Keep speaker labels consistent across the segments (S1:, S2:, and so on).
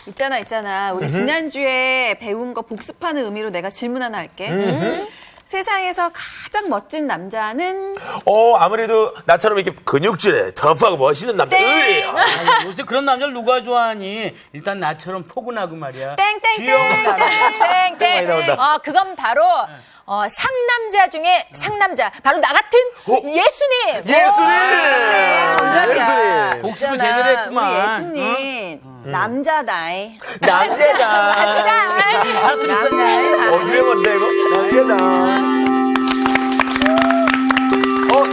S1: 있잖아. 우리 지난주에 배운 거 복습하는 의미로 내가 질문 하나 할게. 세상에서 가장 멋진 남자는?
S2: 아무래도 나처럼 이렇게 근육질에 터프하고 멋있는 남자.
S1: 땡!
S3: 아니, 요새 그런 남자를 누가 좋아하니? 일단 나처럼 포근하고 말이야.
S1: 땡땡땡!
S2: 많이
S4: 땡땡.
S2: 나온다.
S4: 그건 바로 상남자 중에 상남자. 바로 나 같은 예수님.
S2: 예수님!
S1: 네, 정답이야.
S2: 예수님!
S3: 복습을
S1: 있잖아,
S3: 제대로 했구만.
S1: 우리 예수님. 남자다이.
S2: 남자다.
S1: 남자다이.
S2: 유행어인데, 이거?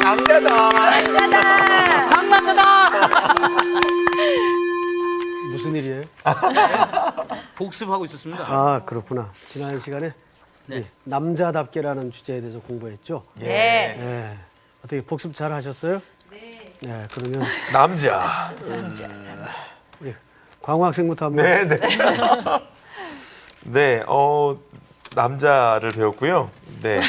S2: 남자다. 남자다.
S5: 무슨 일이에요?
S3: 복습하고 있었습니다.
S5: 아, 그렇구나. 지난 시간에
S3: 네.
S5: 이 남자답게라는 주제에 대해서 공부했죠?
S4: 네.
S5: 네. 어떻게 복습 잘 하셨어요? 네. 그러면
S2: 남자.
S5: 우리 광호 학생부터 한번.
S2: 네네. 네, 남자를 배웠고요. 네.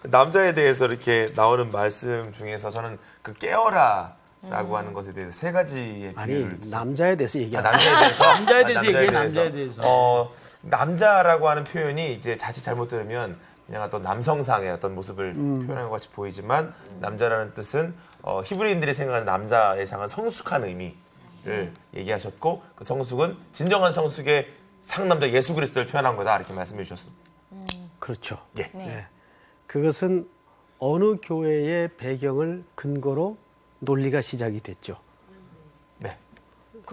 S2: 남자에 대해서 이렇게 나오는 말씀 중에서 저는 그 깨어라라고 하는 것에 대해서 세 가지의
S5: 아니,
S2: 비유를
S5: 남자에 대해서 얘기하자.
S2: 남자에 대해서
S3: 남자에 대해서 얘기해, 남자에 대해서.
S2: 남자라고 하는 표현이 이제 자칫 잘못 들으면 그냥 어떤 남성상의 어떤 모습을 표현하는 것 같이 보이지만 남자라는 뜻은 히브리인들이 생각하는 남자의 상은 성숙한 의미를 얘기하셨고 그 성숙은 진정한 성숙의 상남자 예수 그리스도를 표현한 거다 이렇게 말씀해 주셨습니다.
S5: 그렇죠.
S2: 예.
S5: 네. 그것은 어느 교회의 배경을 근거로 논리가 시작이 됐죠.
S2: 네.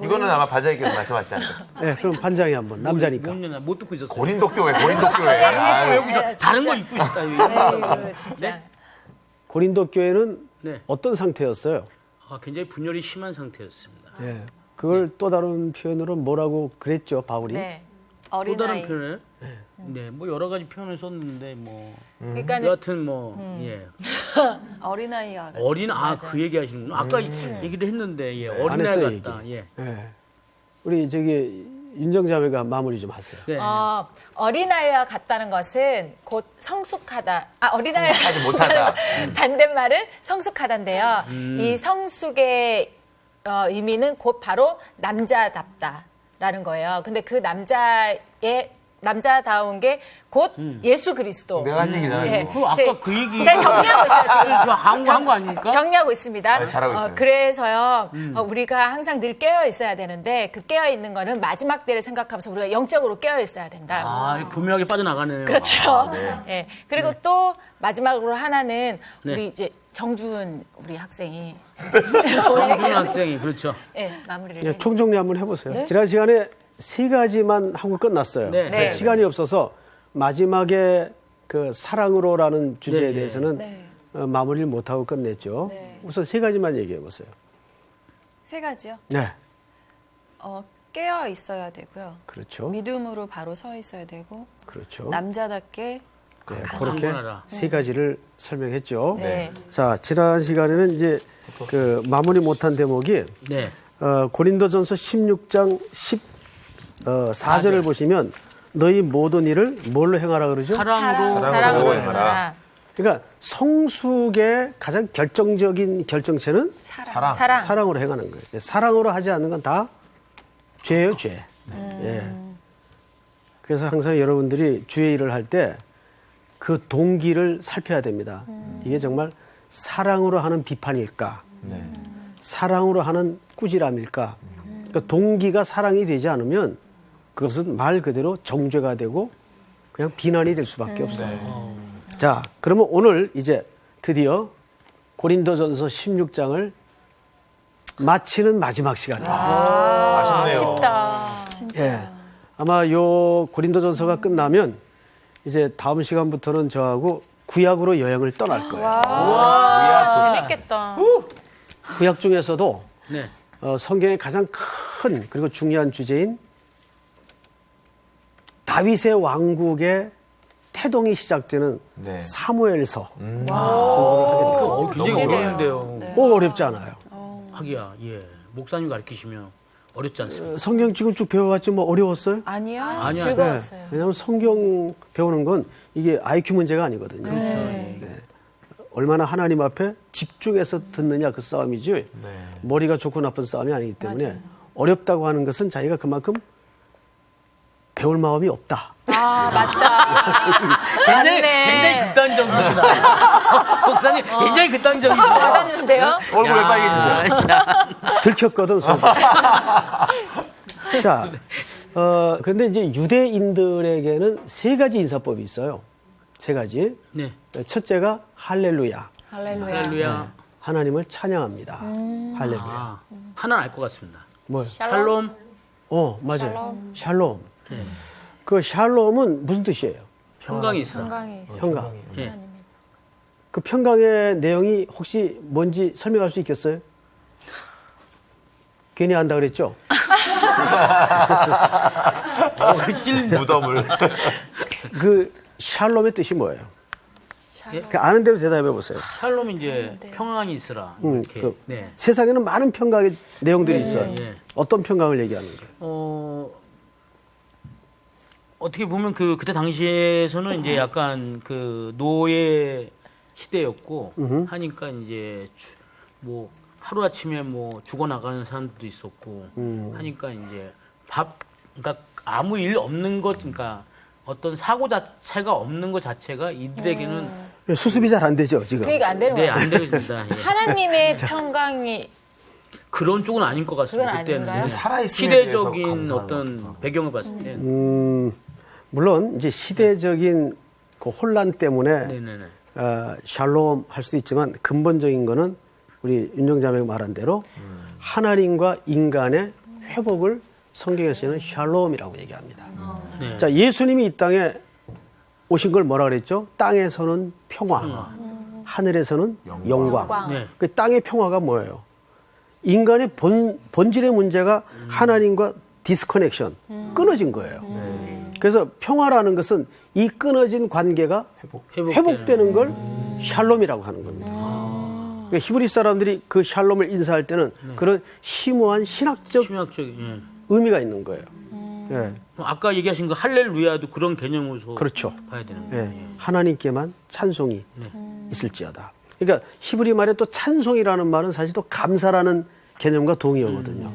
S2: 이거는 아마 바자이께서 말씀하시지 않을까 싶습니다.
S5: 네, 그럼 반장이 한번 남자니까.
S3: 못 듣고 있었어요.
S2: 고린도 교회. 아유.
S3: 여기서 다른 거 입고 싶다.
S4: 아이고, 진짜.
S3: 네?
S5: 고린도 교회는
S3: 네.
S5: 어떤 상태였어요?
S3: 굉장히 분열이 심한 상태였습니다.
S5: 예. 그걸 또 다른 표현으로 뭐라고 그랬죠, 바울이?
S4: 네.
S3: 또 다른
S1: 어린아이.
S3: 표현을? 네, 뭐 여러 가지 표현을 썼는데
S4: 그러니까
S3: 여하튼 예.
S1: 어린아이야.
S3: 그 얘기 하시는구나. 아까 얘기를 했는데, 예.
S5: 안
S3: 어린아이
S5: 했어요,
S3: 같다. 예.
S5: 예. 우리 윤정자매가 마무리 좀 하세요.
S3: 네.
S4: 어린아이와 같다는 것은 곧 성숙하다. 어린아이와
S2: 성숙하지 못하다.
S4: 반대말은 성숙하다인데요. 이 성숙의 의미는 곧 바로 남자답다라는 거예요. 근데 그 남자다운 게 곧 예수 그리스도.
S2: 내가 한 얘기잖아.
S4: 예.
S3: 아까 그 얘기.
S4: 제가 정리하고 있어요. 지금.
S3: 한거 아닙니까?
S4: 정리하고 있습니다.
S2: 네, 잘하고 있어요.
S4: 그래서요, 우리가 항상 늘 깨어 있어야 되는데, 그 깨어 있는 거는 마지막 때를 생각하면서 우리가 영적으로 깨어 있어야 된다.
S3: 교묘하게 빠져나가네요.
S4: 그렇죠.
S2: 네.
S4: 예. 그리고 또 마지막으로 하나는
S3: 네.
S4: 우리 이제 정준 우리 학생이
S3: 정준 학생이, 그렇죠.
S4: 예, 마무리를
S5: 예, 총정리 한번 해보세요. 지난 시간에 세 가지만 하고 끝났어요.
S3: 네.
S4: 네.
S5: 시간이 없어서 마지막에 그 사랑으로라는 주제에
S3: 네.
S5: 대해서는
S1: 네.
S5: 마무리를 못하고 끝냈죠.
S1: 네.
S5: 우선 세 가지만 얘기해 보세요.
S1: 세 가지요.
S5: 네.
S1: 깨어 있어야 되고요.
S5: 그렇죠.
S1: 믿음으로 바로 서 있어야 되고
S5: 그렇죠.
S1: 남자답게
S5: 네,
S3: 강건하라.
S5: 그렇게 세 가지를 설명했죠.
S4: 네.
S5: 자, 지난 시간에는 이제 그 마무리 못한 대목이
S3: 네.
S5: 고린도전서 16장 14절을 보시면 너희 모든 일을 뭘로 행하라 그러죠?
S4: 사랑으로
S2: 행하라.
S5: 그러니까 성숙의 가장 결정적인 결정체는
S4: 사랑.
S5: 사랑으로 행하는 거예요. 사랑으로 하지 않는 건 다 죄예요, 죄. 예. 그래서 항상 여러분들이 주의 일을 할 때 그 동기를 살펴야 됩니다. 이게 정말 사랑으로 하는 비판일까? 사랑으로 하는 꾸지람일까? 그러니까 동기가 사랑이 되지 않으면 그것은 말 그대로 정죄가 되고 그냥 비난이 될 수밖에 없어요. 자, 그러면 오늘 이제 드디어 고린도전서 16장을 마치는 마지막 시간입니다.
S2: 아쉽네요.
S4: 아쉽다.
S5: 예. 아마 요 고린도전서가 끝나면 이제 다음 시간부터는 저하고 구약으로 여행을 떠날 거예요.
S4: 재밌겠다.
S5: 구약 중에서도
S3: 네.
S5: 성경의 가장 큰 그리고 중요한 주제인 다윗의 왕국의 태동이 시작되는
S2: 네.
S5: 사무엘서 공부를 하게 됩니다.
S3: 굉장히 어려운데요.
S5: 꼭 어렵지 않아요.
S3: 하기야, 예. 목사님 가르치시면 어렵지 않습니다.
S5: 성경 지금 쭉 배워봤지 뭐 어려웠어요?
S1: 아니요.
S3: 아니야.
S4: 즐거웠어요.
S5: 네. 왜냐하면 성경 배우는 건 이게 IQ 문제가 아니거든요. 네. 얼마나 하나님 앞에 집중해서 듣느냐 그 싸움이지 머리가 좋고 나쁜 싸움이 아니기 때문에 어렵다고 하는 것은 자기가 그만큼 배울 마음이 없다.
S4: 아, 맞다.
S3: 굉장히 극단적이시다. 목사님, 굉장히 극단적이시다.
S4: 받았는데요?
S2: 얼굴 왜 빨개지세요?
S5: 들켰거든, 속이. 자, 그런데 이제 유대인들에게는 세 가지 인사법이 있어요. 세 가지.
S3: 네.
S5: 첫째가 할렐루야.
S4: 할렐루야.
S3: 할렐루야.
S5: 하나님을 찬양합니다. 할렐루야.
S3: 아, 하나는 알 것 같습니다.
S5: 뭐요?
S3: 샬롬.
S5: 맞아요. 샬롬. 그 샬롬은 무슨 뜻이에요?
S3: 평강이 있어.
S4: 건강이 있어.
S5: 평강.
S3: 예.
S5: 그 평강의 내용이 혹시 뭔지 설명할 수 있겠어요? 괜히 한다 그랬죠?
S2: 무덤을.
S5: 그 샬롬의 뜻이 뭐예요? 그 아는 대로 대답해 보세요.
S3: 샬롬 이제 평강이 있으라. 이렇게.
S5: 그
S3: 네.
S5: 세상에는 많은 평강의 내용들이 있어요.
S3: 예.
S5: 어떤 평강을 얘기하는 거예요?
S3: 어떻게 보면 그때 당시에서는 이제 약간 그 노예 시대였고 하니까 이제 뭐 하루아침에 뭐 죽어나가는 사람들도 있었고 하니까 이제 그러니까 아무 일 없는 것, 그러니까 어떤 사고 자체가 없는 것 자체가 이들에게는
S5: 수습이 잘 안 되죠, 지금.
S4: 그러니까 안 되는
S3: 네,
S4: 거야.
S3: 안 되겠습니다. 예.
S4: 하나님의 평강이
S3: 그런 쪽은 아닌 것 같습니다.
S4: 그건
S3: 그때는
S4: 아닌가요?
S2: 살아있음에 대해서
S3: 시대적인
S2: 감사하는
S3: 어떤
S2: 것
S3: 배경을 봤을 때
S5: 물론 이제 시대적인 그 혼란 때문에
S3: 네네네.
S5: 샬롬 할 수도 있지만 근본적인 거는 우리 윤정자매가 말한 대로 하나님과 인간의 회복을 성경에서는 샬롬이라고 얘기합니다.
S3: 네.
S5: 자, 예수님이 이 땅에 오신 걸 뭐라 그랬죠? 땅에서는 평화, 하늘에서는 영광.
S3: 네.
S5: 그 땅의 평화가 뭐예요? 인간의 본질의 문제가 하나님과 디스커넥션, 끊어진 거예요. 그래서 평화라는 것은 이 끊어진 관계가 회복되는 걸 샬롬이라고 하는 겁니다. 그러니까 히브리 사람들이 그 샬롬을 인사할 때는 그런 심오한 신학적
S3: 심리학적인.
S5: 의미가 있는 거예요. 예.
S3: 아까 얘기하신 그 할렐루야도 그런 개념으로
S5: 그렇죠.
S3: 봐야 되는
S5: 예.
S3: 거예요.
S5: 하나님께만 찬송이 있을지어다. 그러니까 히브리 말에 또 찬송이라는 말은 사실 또 감사라는 개념과 동의어거든요.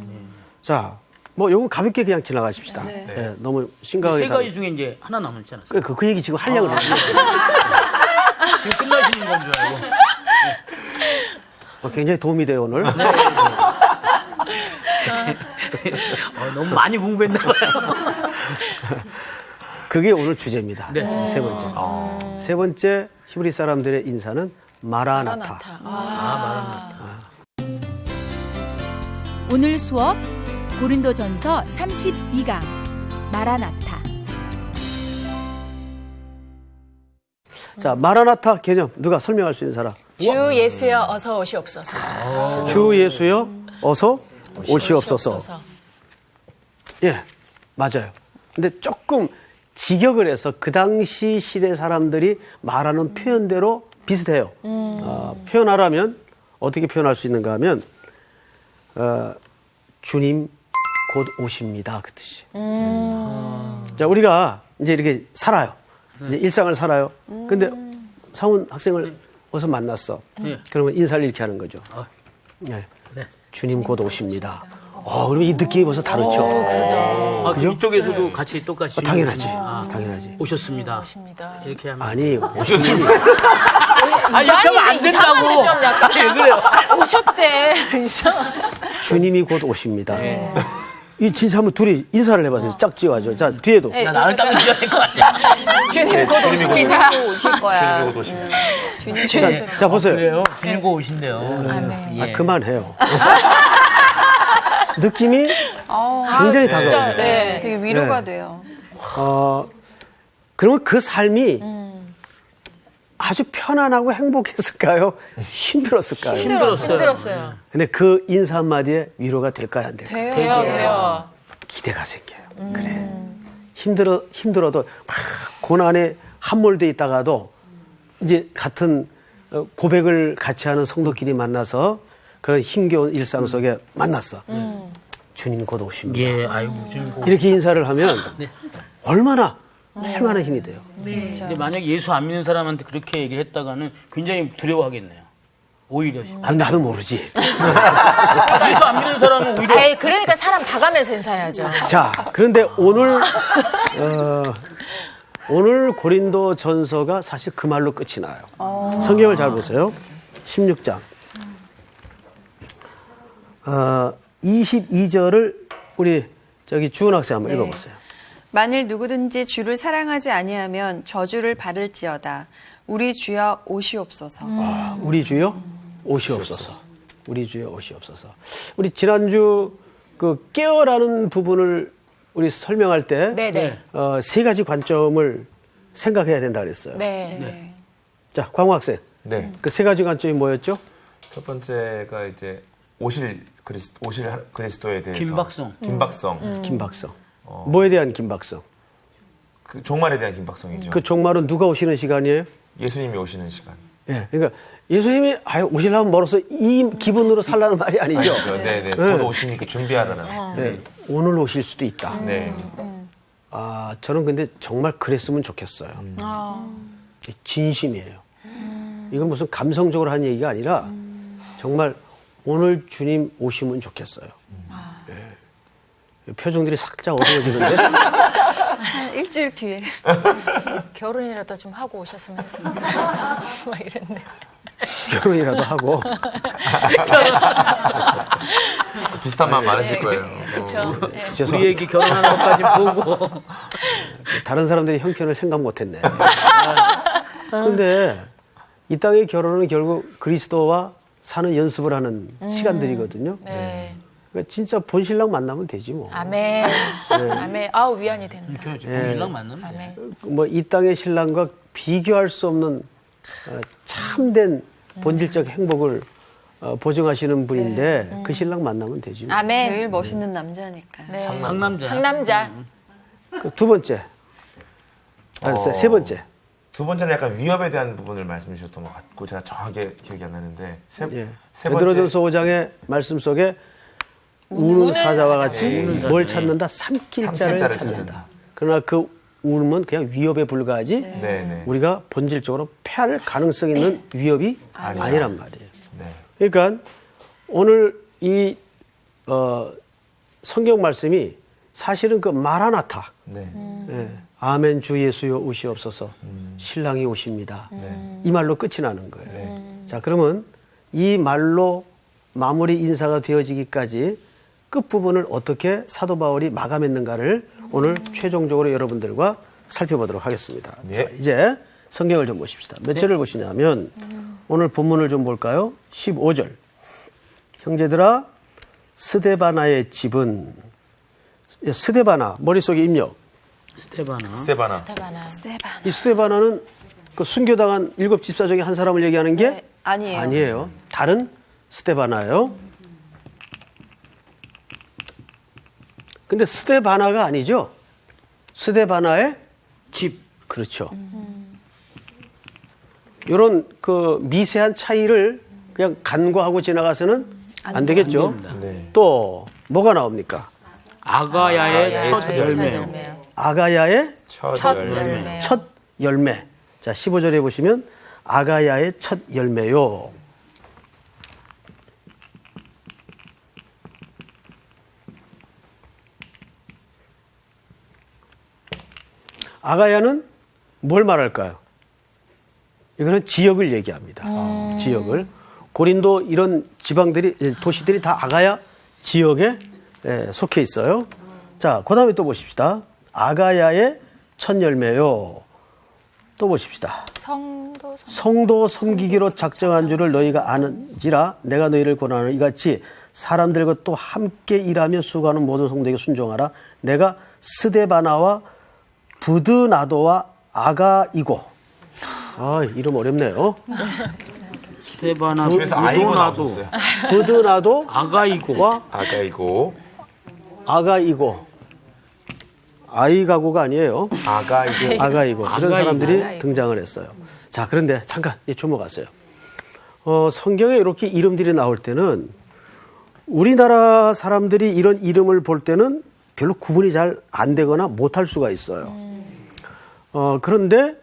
S5: 자, 뭐 요건 가볍게 그냥 지나가십시다. 예, 너무 심각하게.
S3: 세 가지 중에 이제 하나 남았지 않았어요?
S5: 그 얘기 지금 하려고 그러는데
S3: 지금 끝나시는 건 줄 알고.
S5: 굉장히 도움이 돼요 오늘.
S3: 너무 많이 공부했나 봐요.
S5: 그게 오늘 주제입니다.
S3: 네.
S5: 세 번째. 세 번째 히브리 사람들의 인사는 마라나타.
S6: 오늘 수업 고린도전서 32강 마라나타.
S5: 자, 마라나타 개념 누가 설명할 수 있는 사람?
S4: 주 예수여 어서 오시옵소서.
S5: 주 예수여 어서 오시옵소서. 예, 맞아요. 근데 조금 직역을 해서 그 당시 시대 사람들이 말하는 표현대로 비슷해요. 표현하라면 어떻게 표현할 수 있는가 하면 주님 곧 오십니다. 그 뜻이. 자, 우리가 이제 이렇게 살아요. 이제 일상을 살아요. 근데 상훈 학생을 어서 만났어. 그러면 인사를 이렇게 하는 거죠. 네. 주님 곧 오십니다. 그러면 이 느낌이 벌써 다르죠.
S3: 그죠? 이쪽에서도 같이 똑같이.
S5: 당연하지. 당연하지.
S3: 오셨습니다.
S4: 오십니다.
S3: 이렇게 하면.
S5: 아니,
S3: 오셨습니다. 이렇게 하면 안 된다고.
S4: 이상한데 좀 약간.
S3: 왜 그래요?
S4: 오셨대.
S5: 주님이 곧 오십니다. 이 진짜 한번 둘이 인사를 해봐세요. 짝지어가지고. 자, 뒤에도.
S4: 네.
S3: 나를 따로 지어야 될 것 같아.
S4: 주님 곧 오십니다.
S1: 오실 거야.
S2: 곧 오십니다.
S5: 자, 보세요.
S3: 그래요? 주님 고 오신대요.
S4: 아멘.
S3: 예.
S5: 그만해요. 느낌이 굉장히 다가와요.
S1: 네, 되게 위로가
S5: 네.
S1: 돼요.
S5: 그러면 그 삶이 아주 편안하고 행복했을까요? 힘들었을까요?
S4: 힘들었어요.
S5: 근데 그 인사 한마디에 위로가 될까요? 안 될까요?
S4: 돼요.
S5: 기대가 생겨요. 그래. 힘들어도 막 고난에 함몰돼 있다가도 이제 같은 고백을 같이 하는 성도끼리 만나서 그런 힘겨운 일상 속에 만났어. 주님 곧 오십니다.
S3: 예, 아이고, 주님 고
S5: 이렇게 인사를 하면 얼마나 힘이 돼요.
S3: 근데 만약 예수 안 믿는 사람한테 그렇게 얘기를 했다가는 굉장히 두려워하겠네요. 오히려
S5: 아니, 나도 모르지.
S3: 예수 안 믿는 사람은 오히려
S4: 아이, 그러니까 사람 봐가면서 인사해야죠.
S5: 자, 그런데 오늘 고린도 전서가 사실 그 말로 끝이 나요. 성경을 잘 보세요. 16장. 22절을 우리 주은 학생 한번 읽어보세요.
S1: 만일 누구든지 주를 사랑하지 아니하면 저주를 받을지어다. 우리 주여 오시옵소서.
S5: 우리 주여 오시옵소서. 우리 주여 오시옵소서. 우리 지난주 그 깨어라는 부분을 우리 설명할 때
S4: 네네.
S5: 세 가지 관점을 생각해야 된다 그랬어요.
S4: 네.
S5: 자, 광호 학생.
S2: 네.
S5: 그 세 가지 관점이 뭐였죠?
S2: 첫 번째가 이제 오실 그리스도에 대해서
S3: 김박성.
S5: 김박성. 뭐에 대한 김박성?
S2: 그 종말에 대한 김박성이죠.
S5: 그 종말은 누가 오시는 시간이에요?
S2: 예수님이 오시는 시간.
S5: 예. 그러니까 예수님이 오시려면 멀어서 이 기분으로 살라는 말이 아니죠.
S2: 아니죠. 네네. 곧 오시니까 준비하라는.
S5: 예. 오늘 오실 수도 있다.
S2: 네.
S5: 저는 근데 정말 그랬으면 좋겠어요. 진심이에요. 이건 무슨 감성적으로 한 얘기가 아니라 정말 오늘 주님 오시면 좋겠어요. 예. 표정들이 살짝 어두워지는데.
S1: 한 일주일 뒤에.
S4: 결혼이라도 좀 하고 오셨으면 했습니다. 막 이랬네.
S5: 결혼이라도 하고.
S2: 비슷한 마음 많으실 거예요.
S4: 그렇죠. 네.
S5: 죄송합니다.
S3: 우리에게 결혼하는 것까지 보고
S5: 다른 사람들이 형편을 생각 못했네. 그런데 이 땅의 결혼은 결국 그리스도와 사는 연습을 하는 시간들이거든요.
S4: 네.
S5: 그러니까 진짜 본신랑 만나면 되지 뭐.
S4: 아멘. 아멘. 아우, 위안이 된다.
S3: 신랑 만나면 돼.
S4: 아멘.
S5: 뭐 이 땅의 신랑과 비교할 수 없는 참된 본질적 행복을 보증하시는 분인데 그 신랑 만나면 되지 뭐.
S4: 아멘.
S1: 제일 멋있는 남자니까.
S4: 네.
S3: 상남자.
S4: 상남자.
S5: 그두 번째. 세 번째.
S2: 두 번째는 약간 위협에 대한 부분을 말씀해 주셨던 것 같고 제가 정확하게 기억이 안 나는데 세 번째
S5: 베드로전서 5장의 말씀 속에 우는 사자와 같이
S2: 사자.
S5: 뭘 찾는다? 삼킬자를 찾는다. 그러나 그 울음은 그냥 위협에 불과하지
S2: 네네.
S5: 우리가 본질적으로 패할 가능성 있는 위협이 아니란 말이에요.
S2: 네.
S5: 그러니까 오늘 이 성경 말씀이 사실은 그 마라나타,
S2: 네.
S5: 예, 아멘 주 예수여 오시옵소서, 신랑이 오십니다. 이 말로 끝이 나는 거예요. 자, 그러면 이 말로 마무리 인사가 되어지기까지 끝부분을 어떻게 사도 바울이 마감했는가를 오늘 최종적으로 여러분들과 살펴보도록 하겠습니다.
S2: 네.
S5: 자, 이제 성경을 좀 보십시다. 몇 절을 보시냐면 오늘 본문을 좀 볼까요? 15절. 형제들아, 스데바나의 집은, 스데바나 머릿속에 입력.
S2: 스테바나.
S5: 이 스데바나는 그 순교당한 7 집사 중에 한 사람을 얘기하는 게
S1: 네, 아니에요.
S5: 아니에요. 다른 스데바나예요. 근데 스데바나가 아니죠. 스데바나의 집. 그렇죠. 이런 그 미세한 차이를 그냥 간과하고 지나가서는 안 되겠죠.
S2: 네.
S5: 또 뭐가 나옵니까?
S3: 아가야의 첫 열매.
S5: 아가야의
S2: 첫
S4: 열매.
S5: 첫 열매. 자, 15절에 보시면 아가야의 첫 열매요. 아가야는 뭘 말할까요? 이거는 지역을 얘기합니다. 지역을. 고린도 이런 지방들이, 도시들이 다 아가야 지역에 속해 있어요. 자, 그 다음에 또 보십시다. 아가야의 첫 열매요. 또 보십시다. 성도 섬기기로 작정한 줄을 너희가 아는지라 내가 너희를 권하노니 이같이 사람들과 또 함께 일하며 수고하는 모든 성도에게 순종하라. 내가 스데바나와 부드나도와 아가이고. 이름 어렵네요.
S3: 스테바나,
S2: 그래서 아이고
S3: 부도나도,
S2: 나왔어요.
S5: 부드나도
S3: 아가이고와
S2: 아가이고.
S5: 아가이고. 아이가고가 아니에요.
S2: 아가이고.
S5: 아가이고. 그런
S3: 아가이고.
S5: 사람들이 등장을 했어요. 자, 그런데 잠깐 주목하세요. 성경에 이렇게 이름들이 나올 때는 우리나라 사람들이 이런 이름을 볼 때는 별로 구분이 잘 안 되거나 못할 수가 있어요. 그런데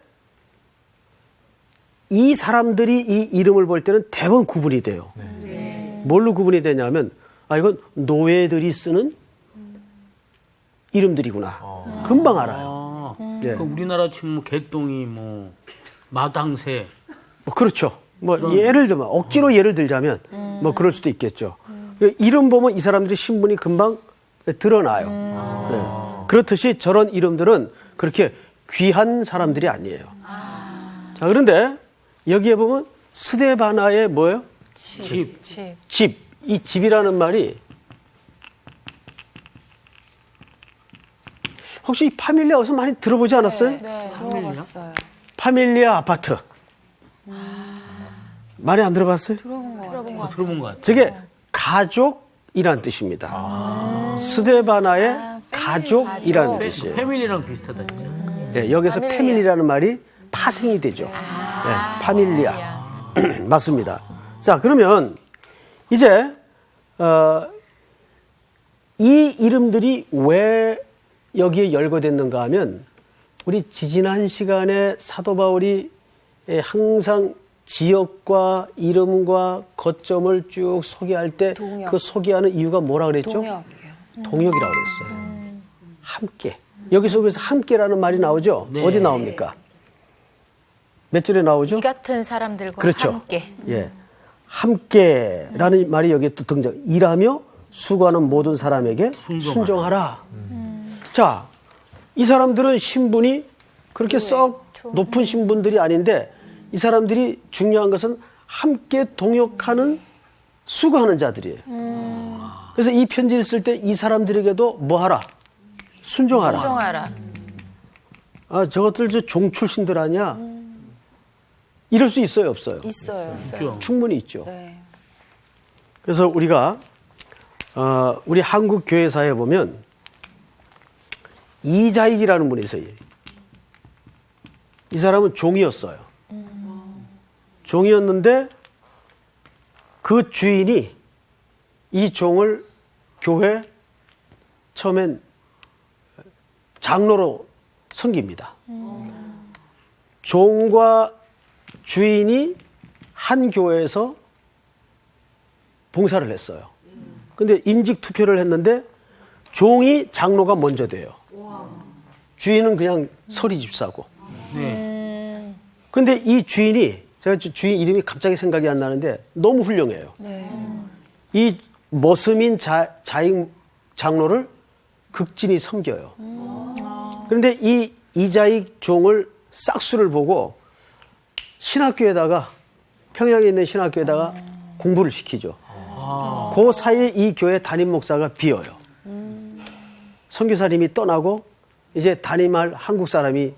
S5: 이 사람들이 이 이름을 볼 때는 대부분 구분이 돼요. 뭘로 구분이 되냐면 이건 노예들이 쓰는 이름들이구나. 금방 알아요. 예.
S3: 그러니까 우리나라 치면 뭐 개똥이 뭐 마당새
S5: 그렇죠. 뭐 예를 들면 억지로 예를 들자면 뭐 그럴 수도 있겠죠. 이름 보면 이 사람들의 신분이 금방 드러나요. 네. 그렇듯이 저런 이름들은 그렇게 귀한 사람들이 아니에요. 자, 그런데 여기에 보면 스데바나의 뭐예요?
S3: 집.
S5: 집. 이 집이라는 말이 혹시 이 파밀리아 어디서 많이 들어보지 않았어요?
S4: 네, 들어봤어요.
S5: 파밀리아 아파트. 많이 안 들어봤어요?
S3: 들어본 것 같아요.
S5: 저게 가족이란 뜻입니다. 스데바나의 가족이라는 뜻이에요.
S3: 패밀리랑 비슷하다 진짜.
S5: 예, 여기서 패밀리라는 말이 파생이 되죠. 파밀리아. 맞습니다. 자, 그러면 이제 이 이름들이 왜 여기에 열거됐는가 하면 우리 지지난 시간에 사도 바울이 항상 지역과 이름과 거점을 쭉 소개할 때 그 소개하는 이유가 뭐라 그랬죠? 동역이라고 그랬어요. 함께. 여기서 그래서 함께라는 말이 나오죠?
S3: 네.
S5: 어디 나옵니까? 몇 절에 나오죠?
S4: 이 같은 사람들과
S5: 그렇죠.
S4: 함께.
S5: 예. 함께라는 말이 여기에 또 등장. 일하며 수고하는 모든 사람에게 순종하라. 자, 이 사람들은 신분이 그렇게 썩 높은 신분들이 아닌데 이 사람들이 중요한 것은 함께 동역하는 수고하는 자들이에요. 그래서 이 편지를 쓸 때 이 사람들에게도 뭐 하라? 순종하라.
S4: 순종하라.
S5: 저것들 저 종 출신들 아니야? 이럴 수 있어요, 없어요?
S1: 있어요.
S5: 충분히 있죠.
S1: 네.
S5: 그래서 우리가 우리 한국 교회사에 보면 이자익이라는 분이 있어요. 이 사람은 종이었어요. 종이었는데 그 주인이 이 종을 교회 처음엔 장로로 섬깁니다. 종과 주인이 한 교회에서 봉사를 했어요. 근데 임직 투표를 했는데 종이 장로가 먼저 돼요. 주인은 그냥 서리 집사고. 근데 이 주인이 제가 주인 이름이 갑자기 생각이 안 나는데 너무 훌륭해요. 이 머스민 자익 장로를 극진히 섬겨요. 그런데 이 이자익 종을 싹수를 보고 신학교에다가 평양에 있는 신학교에다가 공부를 시키죠. 그 사이에 이 교회 담임 목사가 비어요. 선교사님이 떠나고 이제 담임할 한국 사람이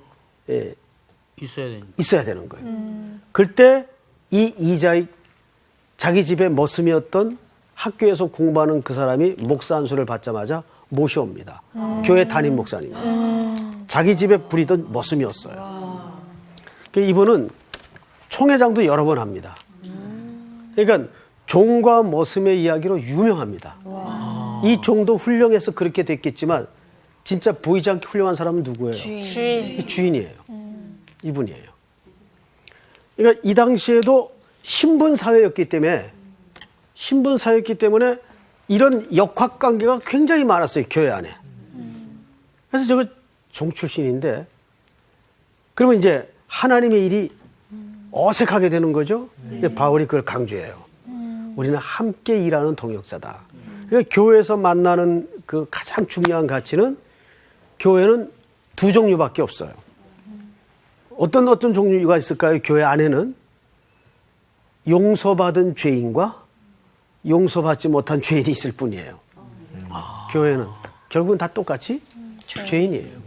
S5: 있어야 되는 거예요. 그때 이 이자익 자기 집에 머슴이었던 학교에서 공부하는 그 사람이 목사 안수를 받자마자 모셔옵니다. 교회 담임 목사님. 자기 집에 부리던 머슴이었어요. 이분은 총회장도 여러 번 합니다. 그러니까 종과 머슴의 이야기로 유명합니다. 이 종도 훌륭해서 그렇게 됐겠지만 진짜 보이지 않게 훌륭한 사람은 누구예요? 주인이에요. 이분이에요. 그러니까 이 당시에도 신분사회였기 때문에 이런 역학관계가 굉장히 많았어요. 교회 안에. 그래서 저거 종 출신인데 그러면 이제 하나님의 일이 어색하게 되는 거죠. 바울이 그걸 강조해요. 우리는 함께 일하는 동역자다. 그러니까 교회에서 만나는 그 가장 중요한 가치는 교회는 두 종류밖에 없어요. 어떤 종류가 있을까요? 교회 안에는 용서받은 죄인과 용서받지 못한 죄인이 있을 뿐이에요. 교회는 결국은 다 똑같이 죄인이에요.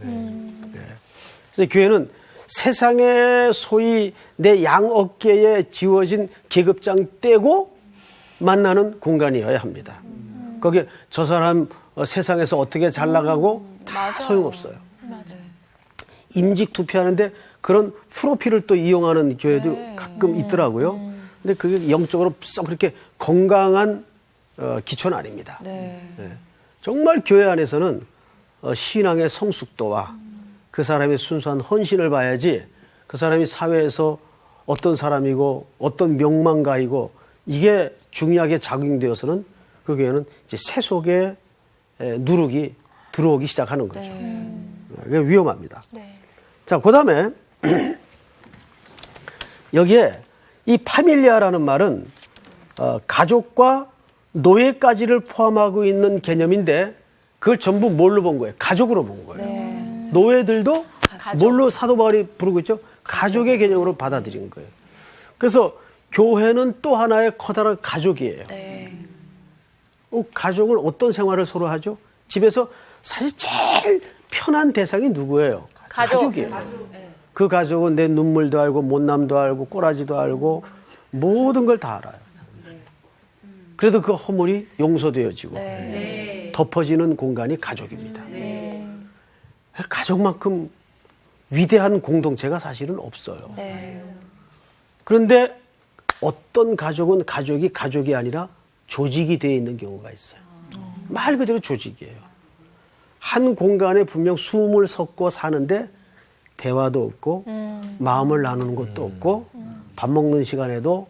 S5: 그래서 교회는 세상에 소위 내 양 어깨에 지워진 계급장 떼고 만나는 공간이어야 합니다. 거기에 저 사람 세상에서 어떻게 잘 나가고 다 소용없어요. 임직 투표하는데 그런 프로필을 또 이용하는 교회도 가끔 있더라고요. 근데 그게 영적으로 썩 그렇게 건강한 기초는 아닙니다. 정말 교회 안에서는 신앙의 성숙도와 그 사람의 순수한 헌신을 봐야지 그 사람이 사회에서 어떤 사람이고 어떤 명망가이고 이게 중요하게 작용되어서는 그 교회는 이제 세속의 누룩이 들어오기 시작하는 거죠. 그게 위험합니다.
S4: 네.
S5: 자, 그 다음에 여기에 이 파밀리아라는 말은 가족과 노예까지를 포함하고 있는 개념인데 그걸 전부 뭘로 본 거예요? 가족으로 본 거예요. 노예들도 뭘로 사도 바울이 부르고 있죠? 가족의 개념으로 받아들인 거예요. 그래서 교회는 또 하나의 커다란 가족이에요. 가족은 어떤 생활을 서로 하죠? 집에서 사실 제일 편한 대상이 누구예요? 가족이에요. 그 가족은 내 눈물도 알고 못남도 알고 꼬라지도 알고 모든 걸 다 알아요. 그래도 그 허물이 용서되어지고 덮어지는 공간이 가족입니다. 가족만큼 위대한 공동체가 사실은 없어요. 그런데 어떤 가족은 가족이 아니라 조직이 되어 있는 경우가 있어요. 말 그대로 조직이에요. 한 공간에 분명 숨을 섞고 사는데 대화도 없고 마음을 나누는 것도 없고 밥 먹는 시간에도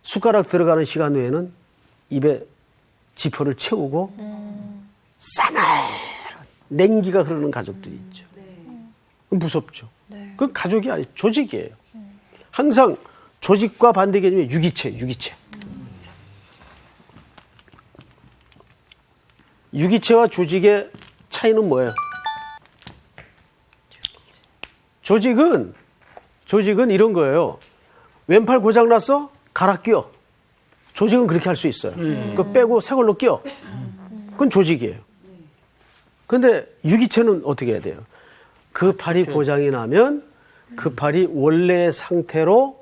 S5: 숟가락 들어가는 시간 외에는 입에 지퍼를 채우고 싸늘한 냉기가 흐르는 가족들이 있죠. 무섭죠. 그건 가족이 아니에요. 조직이에요. 항상 조직과 반대 개념이 유기체. 유기체와 조직의 차이는 뭐예요? 조직은 이런 거예요. 왼팔 고장 났어? 갈아 끼워. 조직은 그렇게 할 수 있어요. 그거 빼고 새 걸로 끼워. 그건 조직이에요. 그런데 유기체는 어떻게 해야 돼요? 그 팔이 고장이 나면 그 팔이 원래의 상태로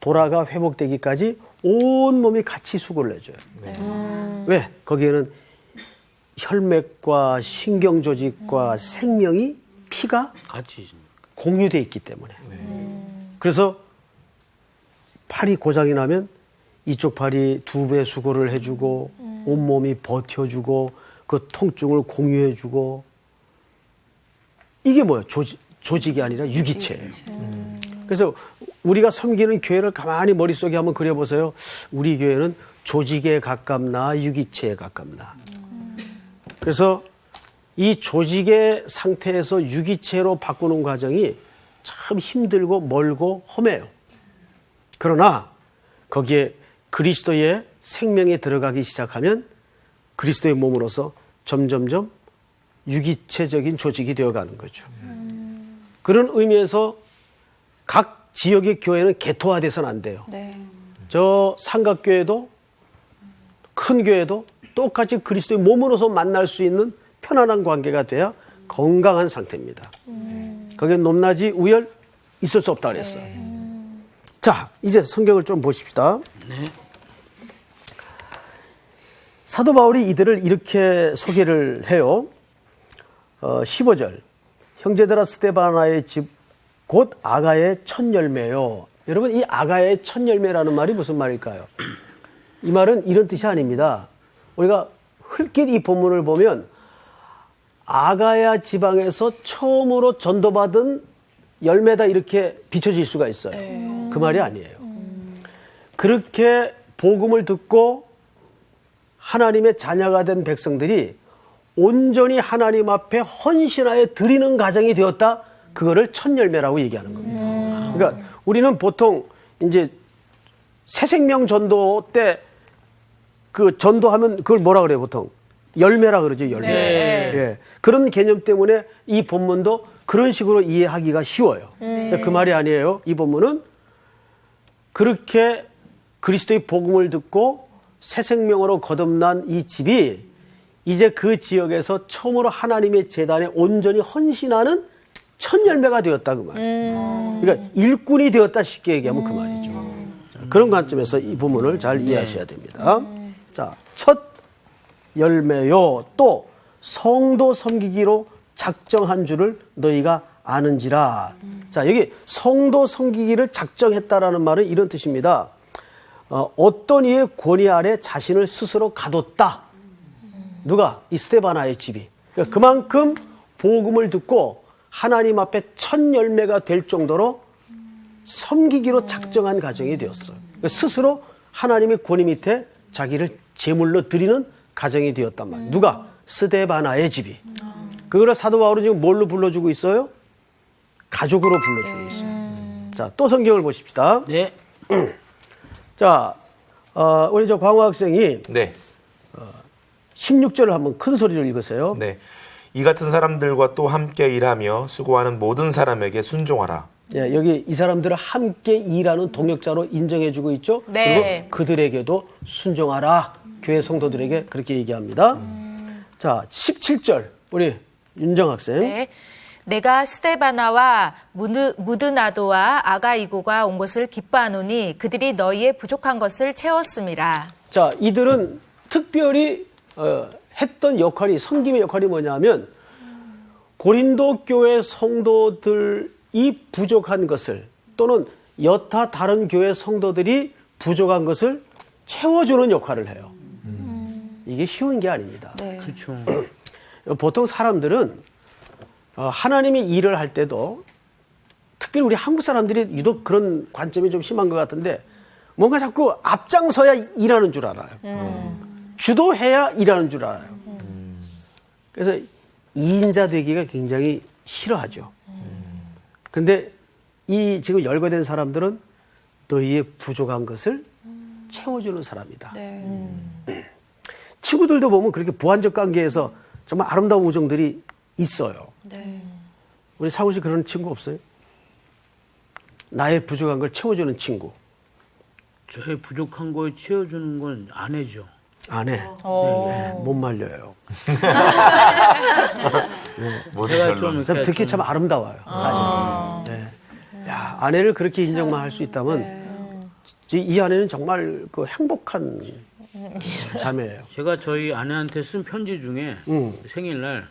S5: 돌아가 회복되기까지 온 몸이 같이 수고를 해줘요. 왜? 거기에는 혈맥과 신경조직과 생명이 피가
S3: 같이
S5: 공유되어 있기 때문에. 그래서 팔이 고장이 나면 이쪽 팔이 2배 수고를 해주고 온몸이 버텨주고 그 통증을 공유해주고 이게 뭐예요? 조직이 아니라 유기체예요. 그래서 우리가 섬기는 교회를 가만히 머릿속에 한번 그려보세요. 우리 교회는 조직에 가깝나 유기체에 가깝나. 그래서 이 조직의 상태에서 유기체로 바꾸는 과정이 참 힘들고 멀고 험해요. 그러나 거기에 그리스도의 생명이 들어가기 시작하면 그리스도의 몸으로서 점점점 유기체적인 조직이 되어가는 거죠. 그런 의미에서 각 지역의 교회는 개토화돼서는 안 돼요. 저 삼각교회도 큰 교회도 똑같이 그리스도의 몸으로서 만날 수 있는 편안한 관계가 돼야 건강한 상태입니다. 거기에 높낮이 우열 있을 수 없다 그랬어요. 자, 이제 성경을 좀 보십시다. 사도 바울이 이들을 이렇게 소개를 해요. 15절. 형제들아 스데바나의 집 곧 아가의 첫 열매요. 여러분, 이 아가의 첫 열매라는 말이 무슨 말일까요? 이 말은 이런 뜻이 아닙니다. 우리가 흘낏 이 본문을 보면 아가야 지방에서 처음으로 전도받은 열매다 이렇게 비춰질 수가 있어요. 그 말이 아니에요. 그렇게 복음을 듣고 하나님의 자녀가 된 백성들이 온전히 하나님 앞에 헌신하여 드리는 가정이 되었다. 그거를 첫 열매라고 얘기하는 겁니다. 그러니까 우리는 보통 이제 새생명 전도 때 그 전도하면 그걸 뭐라 그래요, 보통? 열매라 그러죠, 열매. 예. 그런 개념 때문에 이 본문도 그런 식으로 이해하기가 쉬워요. 그 말이 아니에요. 이 본문은 그렇게 그리스도의 복음을 듣고 새 생명으로 거듭난 이 집이 이제 그 지역에서 처음으로 하나님의 제단에 온전히 헌신하는 첫 열매가 되었다 그 말이에요. 그러니까 일꾼이 되었다 쉽게 얘기하면 그 말이죠. 자, 그런 관점에서 이 부분을 잘 이해하셔야 됩니다. 자, 첫 열매요. 또 성도 섬기기로 작정한 줄을 너희가 아는지라. 자, 여기 성도 섬기기를 작정했다라는 말은 이런 뜻입니다. 어떤 이의 권위 아래 자신을 스스로 가뒀다. 누가? 이 스데바나의 집이. 그러니까 그만큼 복음을 듣고 하나님 앞에 첫 열매가 될 정도로 섬기기로 작정한 가정이 되었어요. 스스로 하나님의 권위 밑에 자기를 제물로 드리는 가정이 되었단 말이에요. 누가? 스데바나의 집이. 그거를 사도 바울은 지금 뭘로 불러주고 있어요? 가족으로 불러주고 있어요. 자, 또 성경을 보십시다.
S3: 네.
S5: 자, 우리 저 광호 학생이
S2: 네.
S5: 16절을 한번 큰 소리로 읽으세요.
S2: 네. 이 같은 사람들과 또 함께 일하며 수고하는 모든 사람에게 순종하라.
S5: 예, 여기 이 사람들을 함께 일하는 동역자로 인정해주고 있죠.
S4: 네.
S5: 그리고 그들에게도 순종하라. 교회 성도들에게 그렇게 얘기합니다. 자, 17절 우리 윤정 학생.
S4: 네. 내가 스데바나와 무드나도와 아가이고가 온 것을 기뻐하노니 그들이 너희의 부족한 것을 채웠음이라.
S5: 자, 이들은 특별히 했던 역할이, 섬김의 역할이 뭐냐면 고린도 교회 성도들이 부족한 것을 또는 여타 다른 교회 성도들이 부족한 것을 채워주는 역할을 해요. 이게 쉬운 게 아닙니다.
S3: 그렇죠.
S5: 보통 사람들은 하나님이 일을 할 때도 특별히 우리 한국 사람들이 유독 그런 관점이 좀 심한 것 같은데 뭔가 자꾸 앞장서야 일하는 줄 알아요. 주도해야 일하는 줄 알아요. 그래서 2인자 되기가 굉장히 싫어하죠. 근데 이 지금 열거된 사람들은 너희의 부족한 것을 채워주는 사람이다. 친구들도 보면 그렇게 보완적 관계에서 정말 아름다운 우정들이 있어요. 우리 상우 씨 그런 친구 없어요? 나의 부족한 걸 채워주는 친구.
S3: 저의 부족한 걸 채워주는 건 아내죠.
S5: 아내. 네, 못 말려요.
S3: 제가 좀
S5: 참
S3: 이렇게
S5: 듣기
S3: 좀
S5: 참 아름다워요, 사실. 네. 야, 아내를 그렇게 인정만 할 수 있다면 이 아내는 정말 그 행복한 자매예요.
S3: 제가 저희 아내한테 쓴 편지 중에 생일날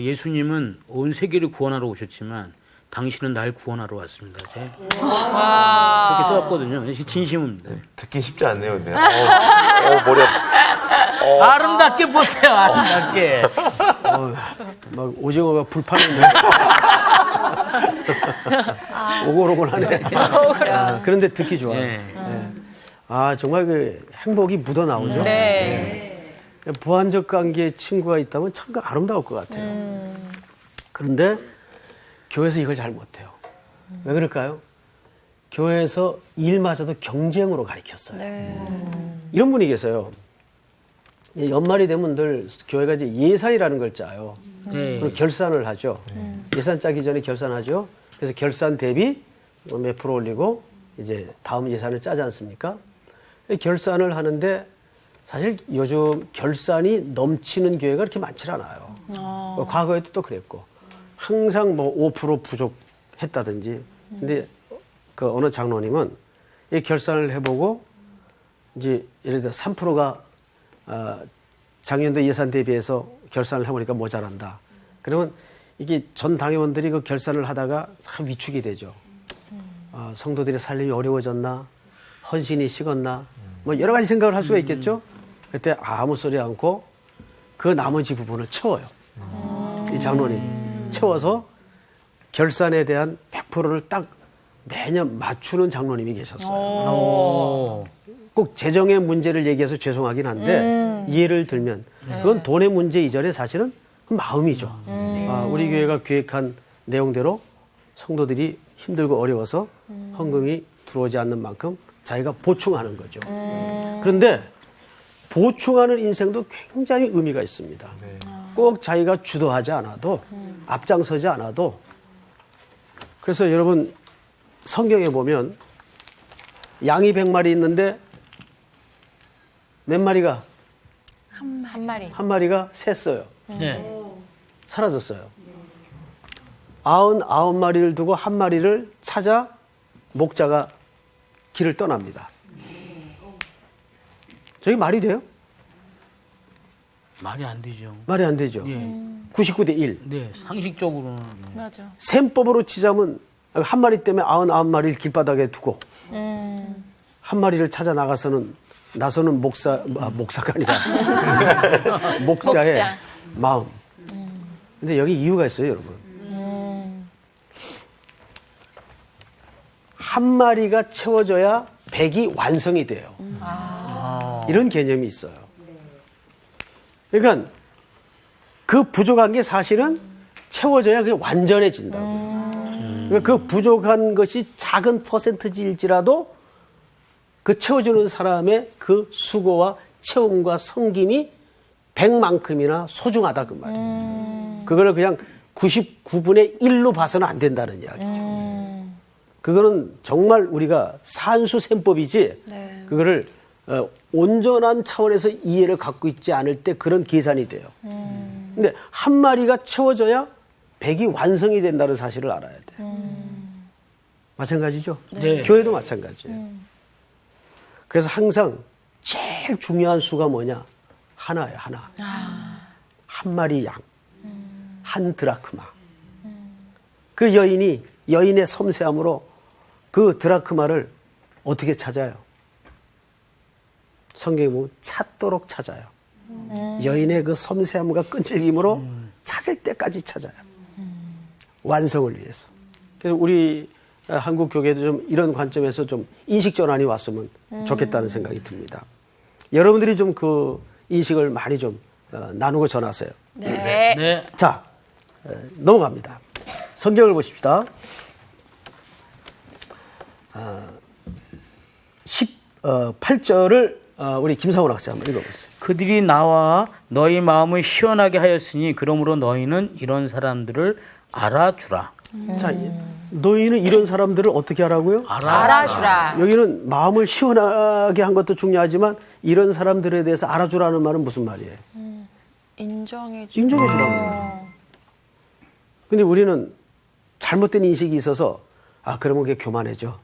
S3: 예수님은 온 세계를 구원하러 오셨지만 당신은 날 구원하러 왔습니다. 제가 그렇게 써왔거든요. 진심입니다.
S2: 듣기 쉽지 않네요, 근데. 머리
S3: 아름답게 보세요. 아름답게.
S5: 막 오징어가 불판에 오골오골하네. 그런데 듣기 좋아요.
S3: 네.
S5: 아, 정말 그 행복이 묻어 나오죠.
S4: 네.
S5: 보완적 관계의 친구가 있다면 참 아름다울 것 같아요. 그런데 교회에서 이걸 잘 못해요. 왜 그럴까요? 교회에서 일마저도 경쟁으로 가르쳤어요. 이런 분이 계세요. 연말이 되면 늘 교회가 이제 예산이라는 걸 짜요. 그리고 결산을 하죠. 예산 짜기 전에 결산하죠. 그래서 결산 대비 몇 프로 올리고 이제 다음 예산을 짜지 않습니까? 결산을 하는데 사실 요즘 결산이 넘치는 교회가 그렇게 많지 않아요. 과거에도 또 그랬고 항상 뭐 5% 부족했다든지. 근데 그 어느 장로님은 이 결산을 해보고 이제 예를 들어 3%가 작년도 예산 대비해서 결산을 해보니까 모자란다. 그러면 이게 전 당회원들이 그 결산을 하다가 참 위축이 되죠. 성도들의 살림이 어려워졌나, 헌신이 식었나, 뭐 여러 가지 생각을 할 수가 있겠죠. 그때 아무 소리 않고 그 나머지 부분을 채워요. 이 장로님이 채워서 결산에 대한 100%를 딱 매년 맞추는 장로님이 계셨어요. 꼭 재정의 문제를 얘기해서 죄송하긴 한데 예를 들면 그건 돈의 문제 이전에 사실은 마음이죠. 우리 교회가 계획한 내용대로 성도들이 힘들고 어려워서 헌금이 들어오지 않는 만큼 자기가 보충하는 거죠. 그런데 보충하는 인생도 굉장히 의미가 있습니다. 꼭 자기가 주도하지 않아도 앞장서지 않아도 그래서 여러분 성경에 보면 양이 100마리 있는데 몇 마리가?
S4: 한 마리.
S5: 한 마리가 샜어요.
S3: 네.
S5: 사라졌어요. 99마리를 두고 한 마리를 찾아 목자가 길을 떠납니다. 저게 말이 돼요?
S3: 말이 안 되죠.
S5: 말이 안 되죠.
S3: 예.
S5: 99대 1.
S3: 네, 상식적으로는.
S4: 맞아.
S5: 셈법으로 치자면 한 마리 때문에 99마리를 길바닥에 두고 한 마리를 찾아 나서는 목사가 아니라 목자의
S4: 목자.
S5: 마음. 근데 여기 이유가 있어요, 여러분. 한 마리가 채워져야 100이 완성이 돼요. 이런 개념이 있어요. 그러니까 그 부족한 게 사실은 채워져야 그게 완전해진다고. 그러니까 그 부족한 것이 작은 퍼센트지일지라도 그 채워주는 사람의 그 수고와 채움과 섬김이 100만큼이나 소중하다 그 말이에요. 그거를 그냥 99분의 1로 봐서는 안 된다는 이야기죠. 그거는 정말 우리가 산수셈법이지 그거를 온전한 차원에서 이해를 갖고 있지 않을 때 그런 계산이 돼요. 근데 한 마리가 채워져야 100이 완성이 된다는 사실을 알아야 돼요. 마찬가지죠?
S3: 네.
S5: 교회도 마찬가지예요. 그래서 항상 제일 중요한 수가 뭐냐? 하나예요, 하나. 한 마리 양, 한 드라크마. 그 여인의 섬세함으로 그 드라크마를 어떻게 찾아요? 성경에 보면 찾도록 찾아요. 여인의 그 섬세함과 끈질김으로 찾을 때까지 찾아요. 완성을 위해서. 그래서 우리 한국 교계도 좀 이런 관점에서 좀 인식 전환이 왔으면 좋겠다는 생각이 듭니다. 여러분들이 좀 그 인식을 많이 좀 나누고 전하세요.
S4: 네.
S3: 네.
S5: 자, 넘어갑니다. 성경을 보십시다. 18절을 우리 김상훈 학생 한번 읽어보세요.
S3: 그들이 나와 너희 마음을 시원하게 하였으니 그러므로 너희는 이런 사람들을 알아주라.
S5: 자, 너희는 이런 사람들을 어떻게 하라고요?
S4: 알아주라.
S5: 여기는 마음을 시원하게 한 것도 중요하지만 이런 사람들에 대해서 알아주라는 말은 무슨 말이에요? 인정해 주라는 말이에요. 근데 우리는 잘못된 인식이 있어서 그러면 그게 교만해져.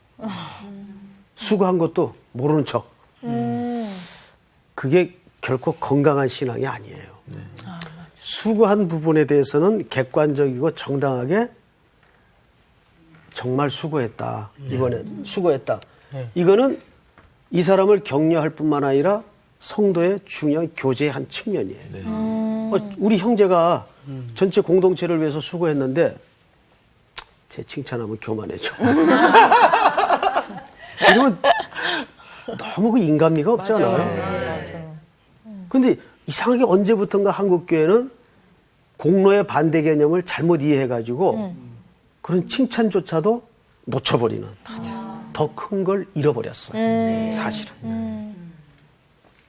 S5: 수고한 것도 모르는 척. 그게 결코 건강한 신앙이 아니에요. 수고한 부분에 대해서는 객관적이고 정당하게 정말 수고했다. 이번에 수고했다. 이거는 이 사람을 격려할 뿐만 아니라 성도의 중요한 교제의 한 측면이에요. 우리 형제가 전체 공동체를 위해서 수고했는데 제 칭찬하면 교만해져. 이러면 너무 그 인간미가 없잖아요. 근데 이상하게 언제부턴가 한국교회는 공로의 반대 개념을 잘못 이해해가지고 그런 칭찬조차도 놓쳐버리는 더 큰 걸 잃어버렸어요. 사실은.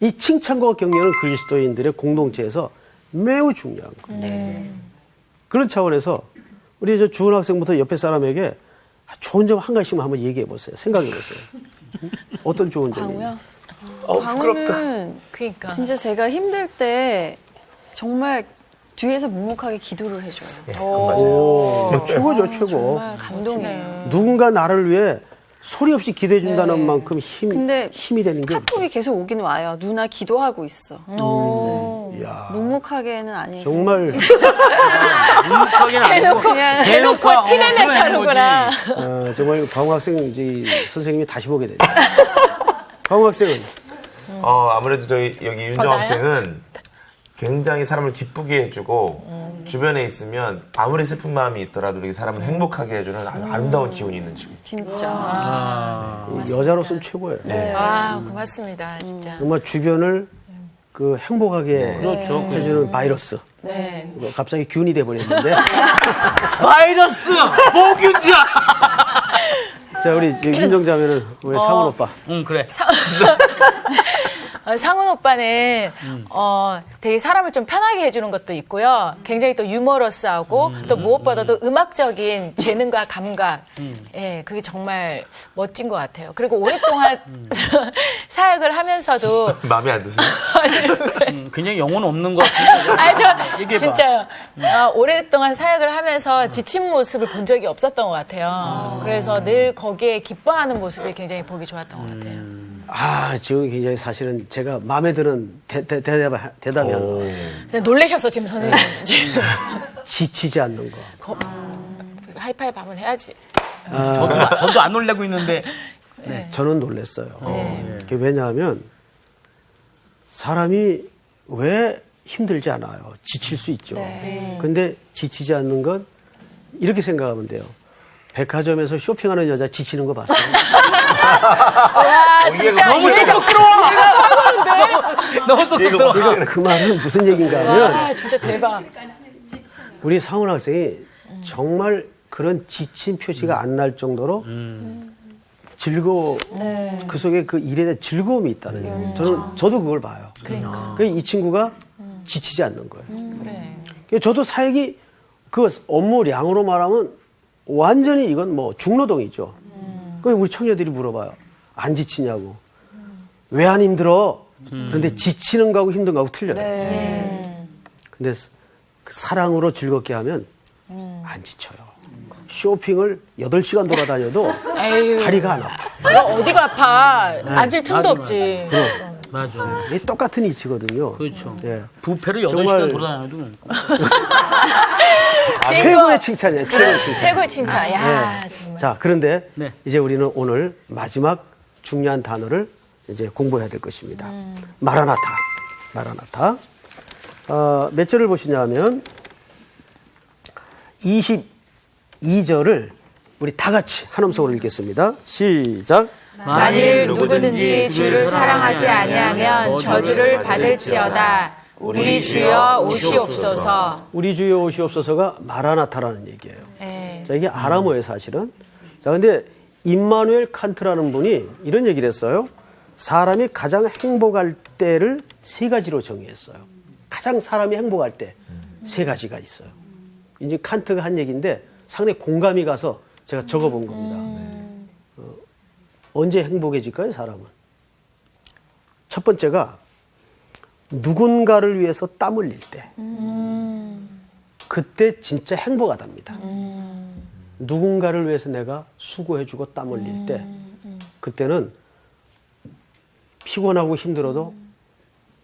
S5: 이 칭찬과 격려는 그리스도인들의 공동체에서 매우 중요한 거예요. 그런 차원에서 우리 저 주은 학생부터 옆에 사람에게 좋은 점 한 가지씩만 한번 얘기해 보세요. 생각해 보세요. 어떤 좋은 점이에요?
S1: 광우는
S4: 그러니까.
S1: 진짜 제가 힘들 때 정말 뒤에서 묵묵하게 기도를 해줘요.
S5: 오, 최고죠, 최고.
S1: 정말 감동이에요.
S5: 누군가 나를 위해 소리 없이 기도해 준다는 만큼
S1: 근데
S5: 힘이 되는 게
S1: 카톡이 계속 오긴 와요. 누나 기도하고 있어.
S5: 이야,
S1: 묵묵하게는 아니고.
S5: 정말
S3: 묵묵하게는 아니고
S1: 그냥
S4: 대놓고 티내면서 하는구나.
S5: 정말 강우 학생 이제 선생님이 다시 보게 되죠. 강우 학생은
S2: 아무래도 저희 여기 윤정
S4: 나야?
S2: 학생은 굉장히 사람을 기쁘게 해주고 주변에 있으면 아무리 슬픈 마음이 있더라도 이렇게 사람을 행복하게 해주는 아름다운 기운이 있는 친구.
S1: 진짜.
S5: 여자로서는 최고예요.
S4: 고맙습니다, 진짜.
S5: 정말 주변을 그 행복하게
S3: 그렇죠.
S5: 해주는 바이러스.
S4: 네.
S5: 갑자기 균이 돼버렸는데.
S3: 바이러스 모균자.
S5: 자, 우리 윤정자매는 우리 상훈 오빠.
S3: 응 그래.
S4: 상훈 오빠는 되게 사람을 좀 편하게 해주는 것도 있고요. 굉장히 또 유머러스하고 또 무엇보다도 음악적인 재능과 감각, 예, 그게 정말 멋진 것 같아요. 그리고 오랫동안 사역을 하면서도
S2: 마음에 안 드세요?
S3: 그냥 영혼 없는 것 같은데.
S4: 아니 저
S3: 얘기해봐.
S4: 진짜요. 오랫동안 사역을 하면서 지친 모습을 본 적이 없었던 것 같아요. 그래서 늘 거기에 기뻐하는 모습이 굉장히 보기 좋았던 것 같아요.
S5: 지금 굉장히 사실은 제가 마음에 드는 대답이 하나.
S4: 그냥 놀라셨어 지금 선생님. 지금.
S5: 지치지 않는 거.
S4: 하이파이브 한번 해야지.
S3: 저도 안 놀래고 있는데.
S5: 저는 놀랐어요. 그게 왜냐하면 사람이 왜 힘들지 않아요. 지칠 수 있죠. 근데 지치지 않는 건 이렇게 생각하면 돼요. 백화점에서 쇼핑하는 여자 지치는 거 봤어요?
S4: 와, 진짜
S3: 너무
S4: 이해가
S3: 너무 쏙쏙 들어.
S5: 그 말은 무슨 얘기인가 하면
S4: 와, 진짜 대박.
S5: 우리 상훈 학생이 정말 그런 지친 표시가 안 날 정도로 즐거워, 그 속에 그 일에 대한 즐거움이 있다는 거예요. 저도 그걸 봐요.
S4: 그러니까.
S5: 이 친구가 지치지 않는 거예요.
S4: 그래.
S5: 저도 사역이 그 업무량으로 말하면 완전히 이건 뭐 중노동이죠. 그 우리 청년들이 물어봐요. 안 지치냐고. 왜 안 힘들어? 그런데 지치는 거하고 힘든 거하고 틀려요. 근데 그 사랑으로 즐겁게 하면 안 지쳐요. 쇼핑을 8시간 돌아다녀도
S4: 에휴.
S5: 다리가 안 아파.
S4: 너 어디가 아파? 앉을 틈도
S3: 맞아,
S4: 없지.
S3: 맞아.
S5: 이게 똑같은 이치거든요.
S3: 그렇죠.
S5: 예.
S3: 부패를 8시간
S5: 정말-
S3: 돌아다녀도
S5: 최고의 칭찬이에요. 최고의 칭찬.
S4: 최고의 칭찬. 야,
S5: 네.
S4: 정말.
S5: 자, 그런데
S3: 네.
S5: 이제 우리는 오늘 마지막 중요한 단어를 이제 공부해야 될 것입니다. 마라나타. 마라나타. 몇 절을 보시냐면 22절을 우리 다 같이 한 음성으로 읽겠습니다. 시작.
S4: 만일 누구든지 주를 사랑하지 아니하면 저주를 받을지어다. 우리 주여 오시옵소서.
S5: 우리 주여 오시옵소서가 마라나타라는 얘기예요.
S4: 네.
S5: 자, 이게 아람어예요, 사실은. 자, 근데 임마누엘 칸트라는 분이 이런 얘기를 했어요. 사람이 가장 행복할 때를 3가지로 정의했어요. 가장 사람이 행복할 때 3가지가 있어요. 이제 칸트가 한 얘기인데 상당히 공감이 가서 제가 적어본 겁니다. 언제 행복해질까요, 사람은? 첫 번째가 누군가를 위해서 땀 흘릴 때. 그때 진짜 행복하답니다. 누군가를 위해서 내가 수고해주고 땀 흘릴 때 그때는 피곤하고 힘들어도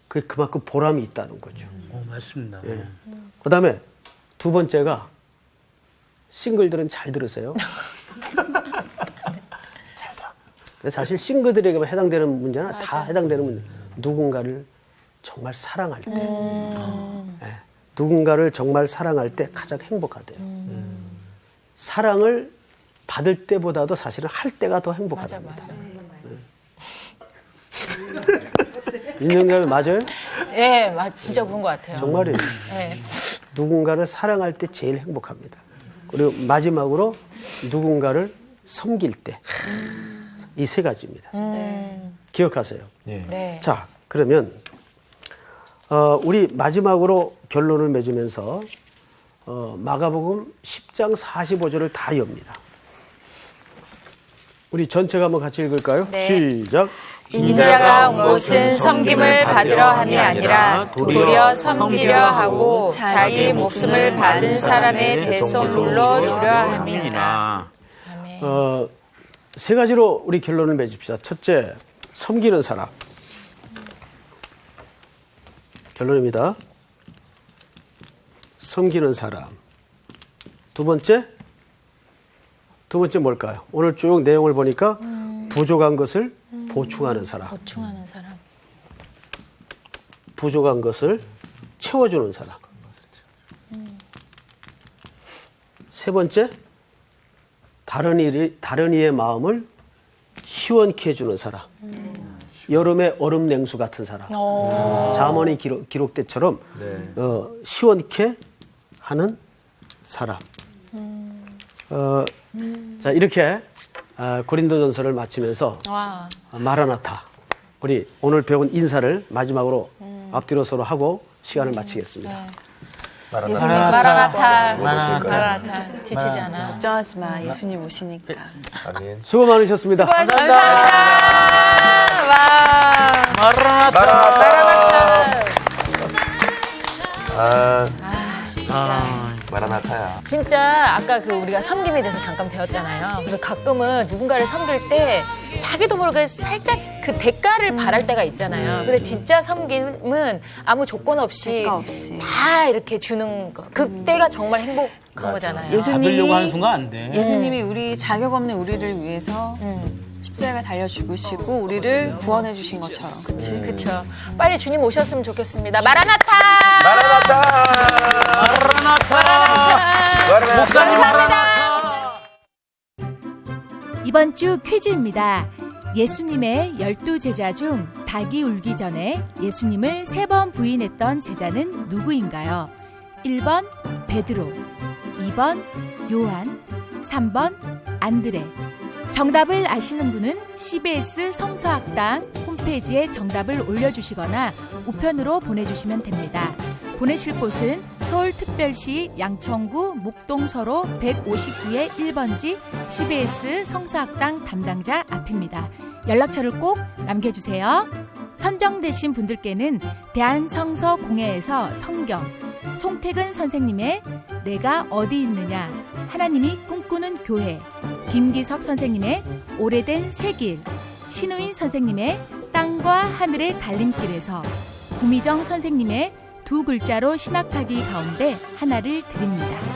S5: 그만큼 보람이 있다는 거죠.
S3: 맞습니다.
S5: 예. 그 다음에 2번째가 싱글들은 잘 들으세요. 사실 싱글들에게만 해당되는 문제는 다 해당되는 문제. 누군가를 정말 사랑할 때. 예. 누군가를 정말 사랑할 때 가장 행복하대요. 사랑을 받을 때보다도 사실은 할 때가 더 행복하답니다. 윤영감이 맞아요?
S4: 예, 진짜 그런 것 같아요.
S5: 정말이에요.
S4: 예.
S5: 누군가를 사랑할 때 제일 행복합니다. 그리고 마지막으로 누군가를 섬길 때. 이 3가지입니다. 기억하세요.
S4: 네.
S5: 자, 그러면 우리 마지막으로 결론을 맺으면서 마가복음 10장 45절을 다 엽니다. 우리 전체가 한번 같이 읽을까요?
S4: 네.
S5: 시작.
S4: 인자가 온 곳은 섬김을 받으려 함이 아니라 도리어 섬기려 하고 자기 목숨을 받은 사람의 대속물로 주려 함이니라.
S5: 3가지로 우리 결론을 맺읍시다. 첫째, 섬기는 사람. 결론입니다. 섬기는 사람. 두 번째 뭘까요? 오늘 쭉 내용을 보니까 부족한 것을 보충하는 사람.
S4: 보충하는 사람.
S5: 부족한 것을 채워주는 사람. 세 번째, 다른 이의 마음을 시원케 해주는 사람. 여름의 얼음 냉수 같은 사람. 잠언이 기록 때처럼 시원케 하는 사람. 자, 이렇게 고린도전서를 마치면서
S4: 와.
S5: 마라나타, 우리 오늘 배운 인사를 마지막으로 앞뒤로 서로 하고 시간을 마치겠습니다.
S4: 예수님 마라나타. 지치지 않아.
S1: 걱정하지 마. 예수님 오시니까.
S2: 아멘.
S5: 수고 많으셨습니다.
S4: 감사합니다. 와.
S2: 마라나타. 마라나타야.
S4: 진짜 아까 우리가 섬김에 대해서 잠깐 배웠잖아요. 그래서 가끔은 누군가를 섬길 때 자기도 모르게 살짝 그 대가를 바랄 때가 있잖아요. 근데 진짜 섬김은 아무 조건 없이
S1: 대가 없이.
S4: 다 이렇게 주는 거. 그때가 정말 행복한 거잖아요.
S3: 받으려고 하는 순간 안 돼.
S1: 예수님이 우리 자격 없는 우리를 위해서 십자가 달려 죽으시고 우리를 구원해 주신 것처럼. 그치?
S4: 그렇죠. 빨리 주님 오셨으면 좋겠습니다. 마라나타!
S2: 마라나타.
S3: 마라나타.
S2: 마라나타.
S3: 목사님
S4: 감사합니다.
S6: 이번 주 퀴즈입니다. 예수님의 12제자 중 닭이 울기 전에 예수님을 3번 부인했던 제자는 누구인가요? 1번 베드로, 2번 요한, 3번 안드레. 정답을 아시는 분은 CBS 성서학당 홈페이지에 정답을 올려주시거나 우편으로 보내주시면 됩니다. 보내실 곳은 서울특별시 양천구 목동서로 159의 1번지 CBS 성서학당 담당자 앞입니다. 연락처를 꼭 남겨주세요. 선정되신 분들께는 대한성서공회에서 성경, 송태근 선생님의 내가 어디 있느냐, 하나님이 꿈꾸는 교회, 김기석 선생님의 오래된 새길, 신우인 선생님의 땅과 하늘의 갈림길에서, 구미정 선생님의 2글자로 신학하기 가운데 하나를 드립니다.